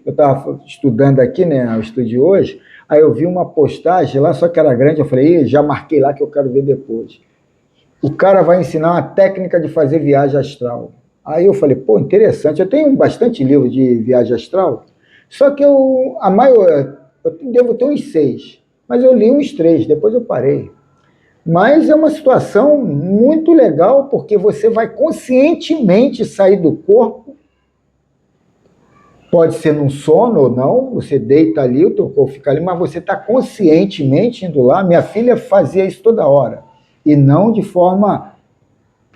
estava estudando aqui, né, o estudo de hoje, aí eu vi uma postagem lá, só que era grande, eu falei, já marquei lá que eu quero ver depois. O cara vai ensinar uma técnica de fazer viagem astral. Aí eu falei, pô, interessante, eu tenho bastante livro de viagem astral, só que eu devo ter uns 6, mas eu li uns 3, depois eu parei. Mas é uma situação muito legal, porque você vai conscientemente sair do corpo, pode ser num sono ou não, você deita ali, o teu corpo fica ali, mas você está conscientemente indo lá. Minha filha fazia isso toda hora, e não de forma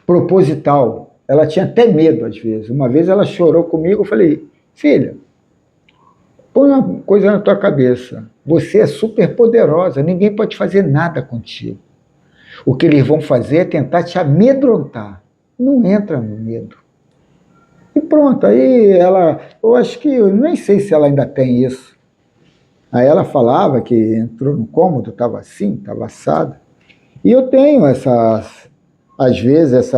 proposital. Ela tinha até medo às vezes. Uma vez ela chorou comigo, eu falei, filha, põe uma coisa na tua cabeça, você é super poderosa, ninguém pode fazer nada contigo. O que eles vão fazer é tentar te amedrontar. Não entra no medo. E pronto, aí eu acho que, eu nem sei se ela ainda tem isso. Aí ela falava que entrou no cômodo, estava assim, estava assado. E eu tenho às vezes,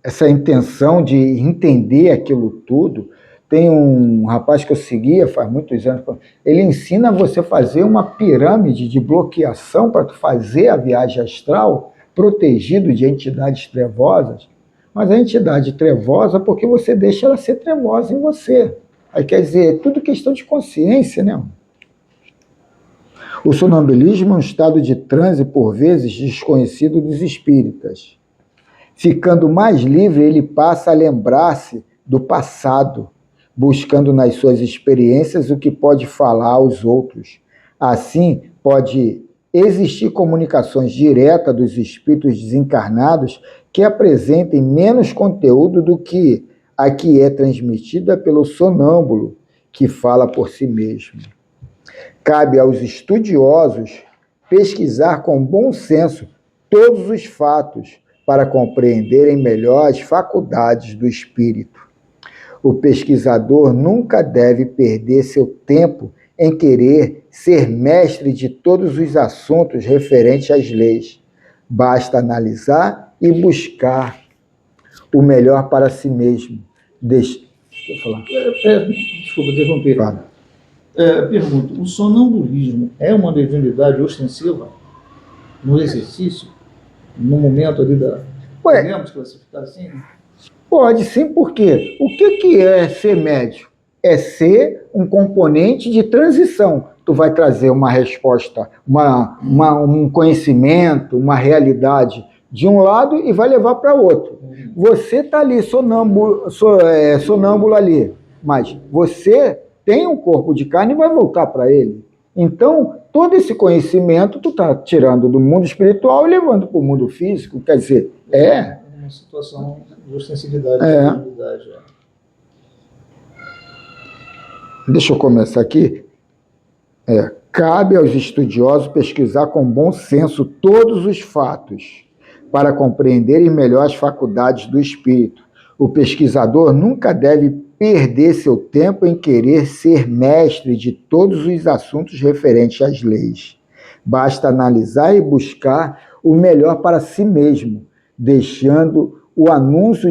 essa intenção de entender aquilo tudo. Tem um rapaz que eu seguia faz muitos anos, ele ensina você a fazer uma pirâmide de bloqueação para tu fazer a viagem astral, protegido de entidades trevosas. Mas a entidade trevosa, porque você deixa ela ser trevosa em você. Aí quer dizer, é tudo questão de consciência, né? O sonambulismo é um estado de transe, por vezes, desconhecido dos espíritas. Ficando mais livre, ele passa a lembrar-se do passado, buscando nas suas experiências o que pode falar aos outros. Assim, pode existir comunicações diretas dos espíritos desencarnados que apresentem menos conteúdo do que a que é transmitida pelo sonâmbulo, que fala por si mesmo. Cabe aos estudiosos pesquisar com bom senso todos os fatos para compreenderem melhor as faculdades do espírito. O pesquisador nunca deve perder seu tempo em querer ser mestre de todos os assuntos referentes às leis. Basta analisar e buscar o melhor para si mesmo. Deixa eu falar. Desculpa interromper. Fala. Pergunto, o sonambulismo é uma mediunidade ostensiva no exercício, no momento ali da... Podemos classificar assim? Pode sim, porque o que é ser médium? É ser um componente de transição. Tu vai trazer uma resposta, um conhecimento, uma realidade de um lado e vai levar para outro. Você está ali sonâmbulo ali, mas você tem um corpo de carne e vai voltar para ele. Então, todo esse conhecimento tu está tirando do mundo espiritual e levando para o mundo físico. Quer dizer, uma situação de ostensividade. Deixa eu começar aqui. Cabe aos estudiosos pesquisar com bom senso todos os fatos para compreenderem melhor as faculdades do espírito. O pesquisador nunca deve perder seu tempo em querer ser mestre de todos os assuntos referentes às leis. Basta analisar e buscar o melhor para si mesmo, deixando o anúncio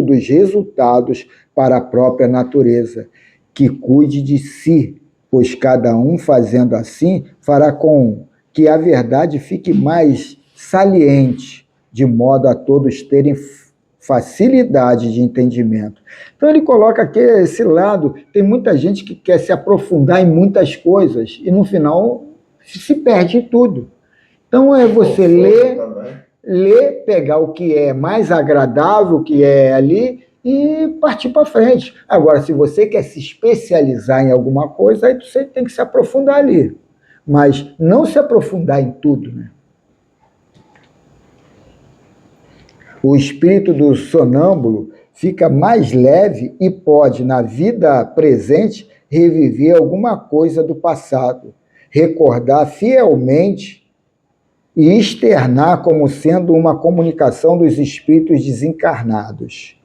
dos resultados para a própria natureza, que cuide de si, pois cada um fazendo assim fará com que a verdade fique mais saliente, de modo a todos terem facilidade de entendimento. Então ele coloca aqui esse lado, tem muita gente que quer se aprofundar em muitas coisas e no final se perde em tudo. Então é você ler, pegar o que é mais agradável, o que é ali e partir para frente. Agora, se você quer se especializar em alguma coisa, aí você tem que se aprofundar ali. Mas não se aprofundar em tudo, né? O espírito do sonâmbulo fica mais leve e pode, na vida presente, reviver alguma coisa do passado, recordar fielmente e externar como sendo uma comunicação dos espíritos desencarnados.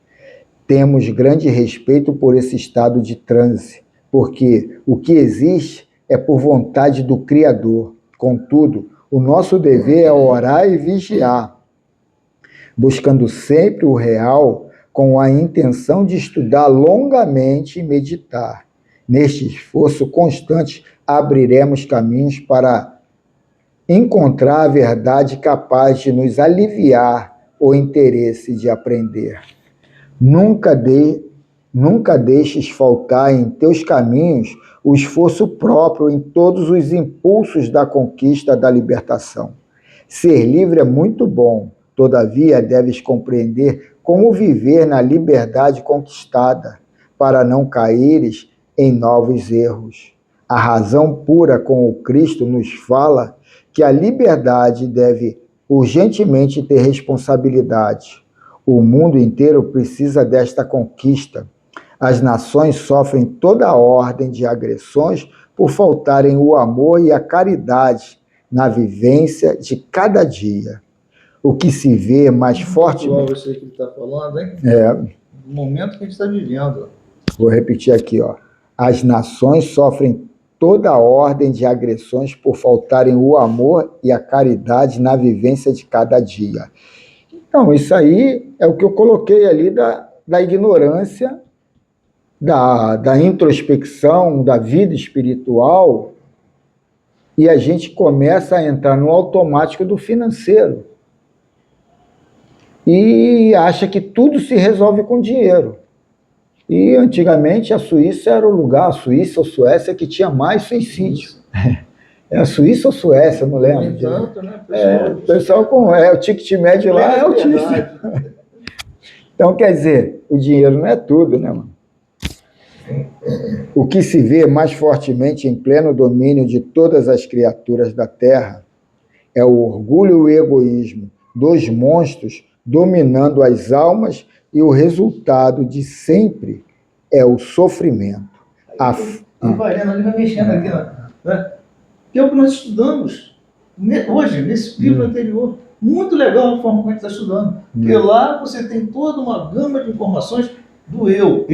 Temos grande respeito por esse estado de transe, porque o que existe é por vontade do Criador. Contudo, o nosso dever é orar e vigiar, buscando sempre o real com a intenção de estudar longamente e meditar. Neste esforço constante, abriremos caminhos para encontrar a verdade capaz de nos aliviar o interesse de aprender. Nunca deixes faltar em teus caminhos o esforço próprio em todos os impulsos da conquista da libertação. Ser livre é muito bom, todavia deves compreender como viver na liberdade conquistada, para não caíres em novos erros. A razão pura com o Cristo nos fala que a liberdade deve urgentemente ter responsabilidade. O mundo inteiro precisa desta conquista. As nações sofrem toda a ordem de agressões por faltarem o amor e a caridade na vivência de cada dia. O que se vê mais fortemente... Igual você que está falando, hein? No momento que a gente está vivendo. Vou repetir aqui, ó. As nações sofrem toda a ordem de agressões por faltarem o amor e a caridade na vivência de cada dia. Então, isso aí é o que eu coloquei ali da ignorância, da introspecção, da vida espiritual, e a gente começa a entrar no automático do financeiro. E acha que tudo se resolve com dinheiro. E antigamente a Suíça era o lugar, a Suíça ou Suécia, que tinha mais suicídio. É a Suíça ou Suécia, não lembro. No entanto, né, o pessoal o ticket médio lá é altíssimo. Então, quer dizer, o dinheiro não é tudo, né, mano? O que se vê mais fortemente em pleno domínio de todas as criaturas da Terra é o orgulho e o egoísmo dos monstros dominando as almas, e o resultado de sempre é o sofrimento. Vai mexendo aqui, né? Que é o que nós estudamos hoje, nesse livro anterior. Muito legal a forma como a gente está estudando. Porque lá você tem toda uma gama de informações do eu.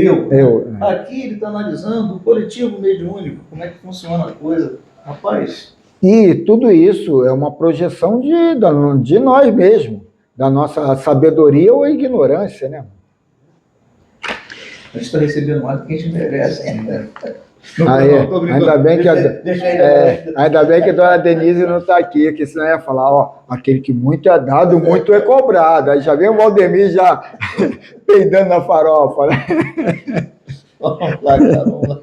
Aqui ele está analisando o coletivo mediúnico, como é que funciona a coisa. Rapaz... E tudo isso é uma projeção de nós mesmos, da nossa sabedoria ou ignorância, né? A gente está recebendo mais do que a gente merece ainda. Ainda bem que a dona Denise não está aqui, que senão ia falar, ó, aquele que muito é dado, muito é cobrado. Aí já vem o Valdemir já peidando na farofa, né? Vamos lá.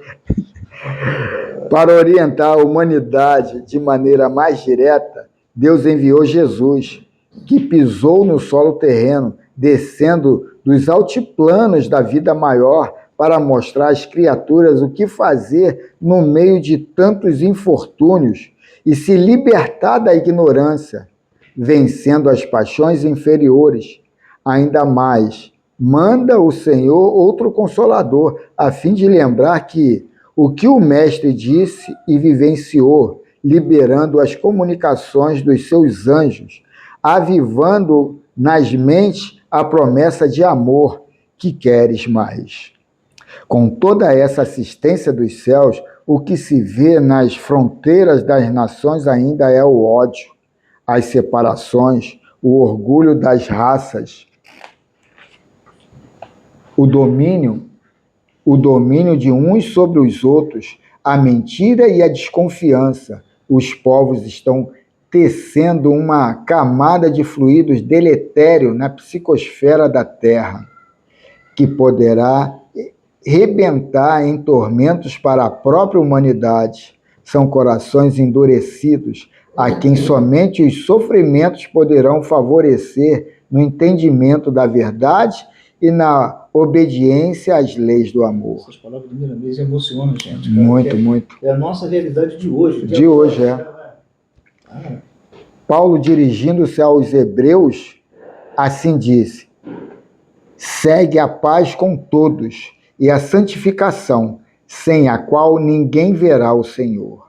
Para orientar a humanidade de maneira mais direta, Deus enviou Jesus, que pisou no solo terreno, descendo dos altiplanos da vida maior para mostrar às criaturas o que fazer no meio de tantos infortúnios e se libertar da ignorância, vencendo as paixões inferiores. Ainda mais, manda o Senhor outro consolador, a fim de lembrar que o que o Mestre disse e vivenciou, liberando as comunicações dos seus anjos, avivando nas mentes a promessa de amor que queres mais. Com toda essa assistência dos céus, o que se vê nas fronteiras das nações ainda é o ódio, as separações, o orgulho das raças, o domínio de uns sobre os outros, a mentira e a desconfiança. Os povos estão tecendo uma camada de fluidos deletério na psicosfera da Terra, que poderá rebentar em tormentos para a própria humanidade. São corações endurecidos, a quem somente os sofrimentos poderão favorecer no entendimento da verdade e na obediência às leis do amor. Essas palavras do Miramês emocionam, gente. Muito, muito. É a nossa realidade de hoje. De hoje, é. Paulo, dirigindo-se aos hebreus, assim disse: segue a paz com todos e a santificação, sem a qual ninguém verá o Senhor.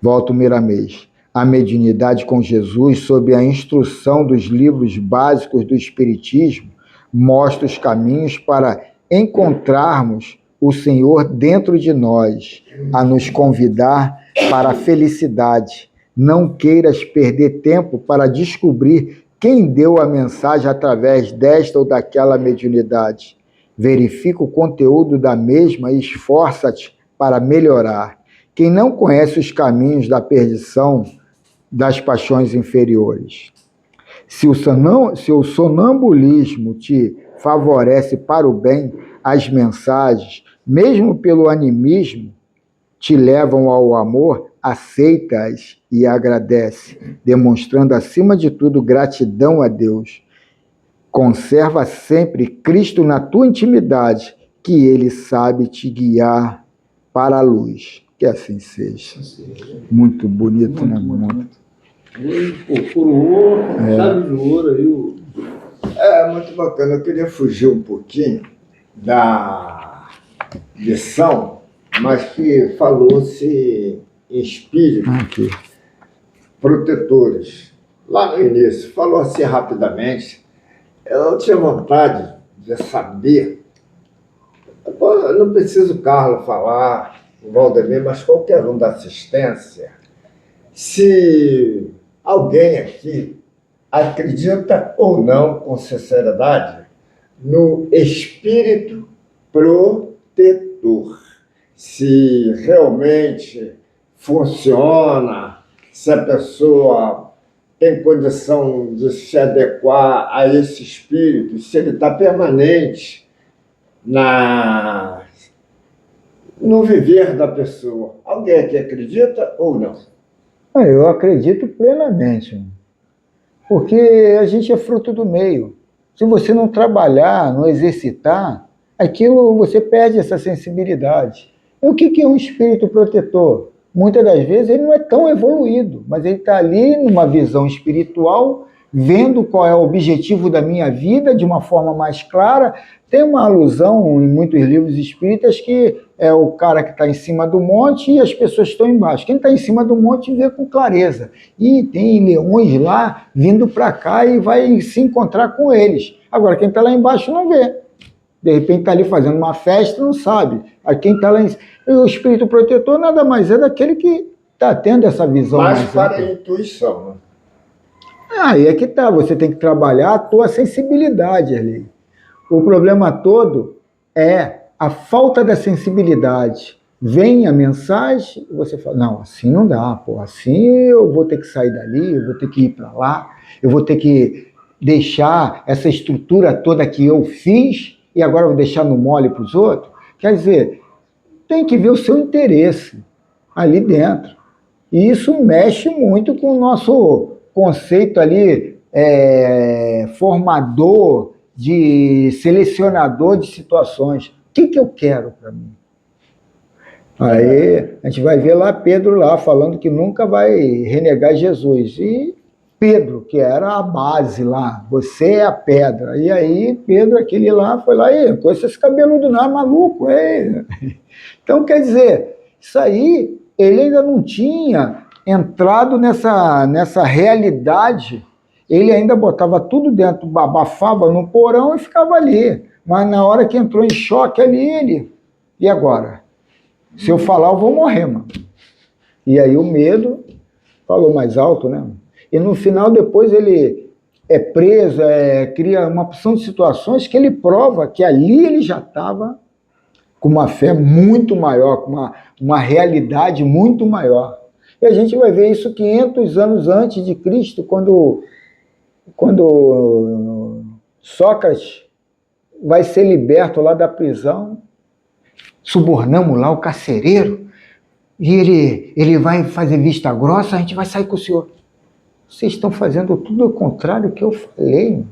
Volta o Miramês. A mediunidade com Jesus, sob a instrução dos livros básicos do Espiritismo, mostra os caminhos para encontrarmos o Senhor dentro de nós, a nos convidar para a felicidade. Não queiras perder tempo para descobrir quem deu a mensagem através desta ou daquela mediunidade. Verifica o conteúdo da mesma e esforça-te para melhorar. Quem não conhece os caminhos da perdição, das paixões inferiores. Se o sonambulismo te favorece para o bem, as mensagens, mesmo pelo animismo, te levam ao amor, aceita-as e agradece, demonstrando acima de tudo gratidão a Deus. Conserva sempre Cristo na tua intimidade, que Ele sabe te guiar para a luz. Que assim seja. Muito bonito, né? Muito. Coroou, chave de ouro aí. É muito bacana. Eu queria fugir um pouquinho da lição, mas que falou-se em espíritos protetores. Lá no início, falou assim rapidamente. Eu tinha vontade de saber. Eu não preciso o Carlos falar, o Valdemir, mas qualquer um da assistência, se alguém aqui acredita ou não, com sinceridade, no espírito protetor. Se realmente funciona, se a pessoa tem condição de se adequar a esse espírito, se ele está permanente no viver da pessoa. Alguém aqui acredita ou não? Eu acredito plenamente, porque a gente é fruto do meio. Se você não trabalhar, não exercitar, aquilo você perde essa sensibilidade. E o que é um espírito protetor? Muitas das vezes ele não é tão evoluído, mas ele está ali numa visão espiritual, vendo qual é o objetivo da minha vida de uma forma mais clara. Tem uma alusão em muitos livros espíritas que é o cara que está em cima do monte e as pessoas estão embaixo. Quem está em cima do monte vê com clareza. E tem leões lá vindo para cá e vai se encontrar com eles. Agora, quem está lá embaixo não vê. De repente está ali fazendo uma festa, não sabe. A quem está lá em cima. O espírito protetor nada mais é daquele que está tendo essa visão. Mas para a intuição, né? Aí é que tá, você tem que trabalhar a tua sensibilidade ali. O problema todo é a falta da sensibilidade. Vem a mensagem, você fala, não, assim não dá, pô, assim eu vou ter que sair dali, eu vou ter que ir para lá, eu vou ter que deixar essa estrutura toda que eu fiz e agora vou deixar no mole para os outros. Quer dizer, tem que ver o seu interesse ali dentro. E isso mexe muito com o nosso conceito ali, formador, de selecionador de situações. O que eu quero para mim? Aí a gente vai ver lá Pedro lá falando que nunca vai renegar Jesus. E Pedro, que era a base lá, você é a pedra. E aí Pedro, aquele lá, foi lá e com esse cabeludo não, maluco. Então, quer dizer, isso aí, ele ainda não tinha entrado nessa realidade. Ele ainda botava tudo dentro, abafava no porão e ficava ali. Mas na hora que entrou em choque ali, ele... E agora? Se eu falar, eu vou morrer, mano. E aí o medo falou mais alto, né? E no final, depois, ele é preso, cria uma opção de situações que ele prova que ali ele já estava com uma fé muito maior, com uma realidade muito maior. E a gente vai ver isso 500 anos antes de Cristo, quando Sócrates vai ser liberto lá da prisão. Subornamos lá o carcereiro e ele vai fazer vista grossa, a gente vai sair com o senhor. Vocês estão fazendo tudo o contrário do que eu falei.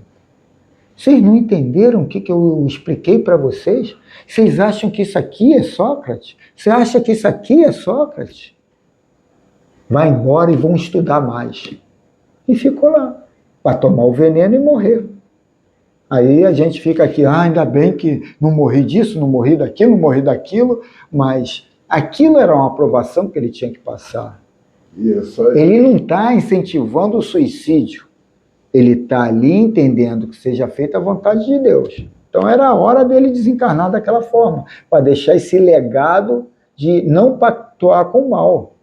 Vocês não entenderam o que eu expliquei para vocês? Vocês acham que isso aqui é Sócrates? Você acha que isso aqui é Sócrates? Vai embora e vão estudar mais. E ficou lá, para tomar o veneno e morrer. Aí a gente fica aqui, ainda bem que não morri disso, não morri daquilo, mas aquilo era uma aprovação que ele tinha que passar. Isso aí. Ele não está incentivando o suicídio, ele está ali entendendo que seja feita a vontade de Deus. Então era a hora dele desencarnar daquela forma, para deixar esse legado de não pactuar com o mal.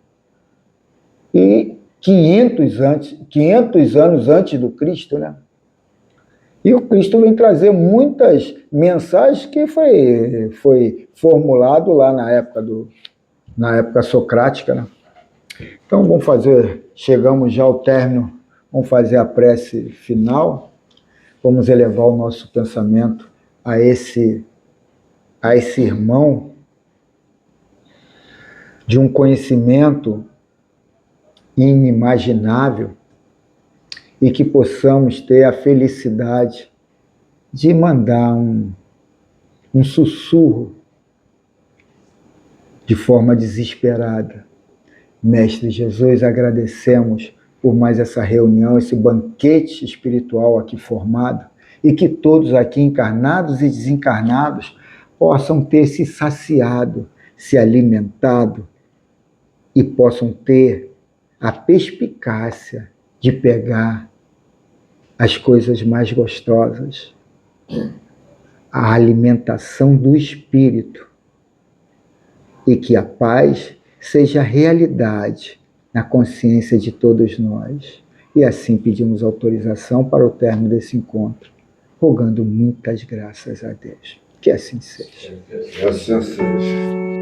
E 500 anos antes do Cristo, né? E o Cristo vem trazer muitas mensagens que foi formulado lá na época socrática, né? Então chegamos já ao término, vamos fazer a prece final, vamos elevar o nosso pensamento a esse irmão de um conhecimento inimaginável, e que possamos ter a felicidade de mandar um sussurro de forma desesperada. Mestre Jesus, agradecemos por mais essa reunião, esse banquete espiritual aqui formado, e que todos aqui, encarnados e desencarnados, possam ter se saciado, se alimentado, e possam ter a perspicácia de pegar as coisas mais gostosas, a alimentação do espírito, e que a paz seja realidade na consciência de todos nós. E assim pedimos autorização para o término desse encontro, rogando muitas graças a Deus. Que assim seja. Assim seja.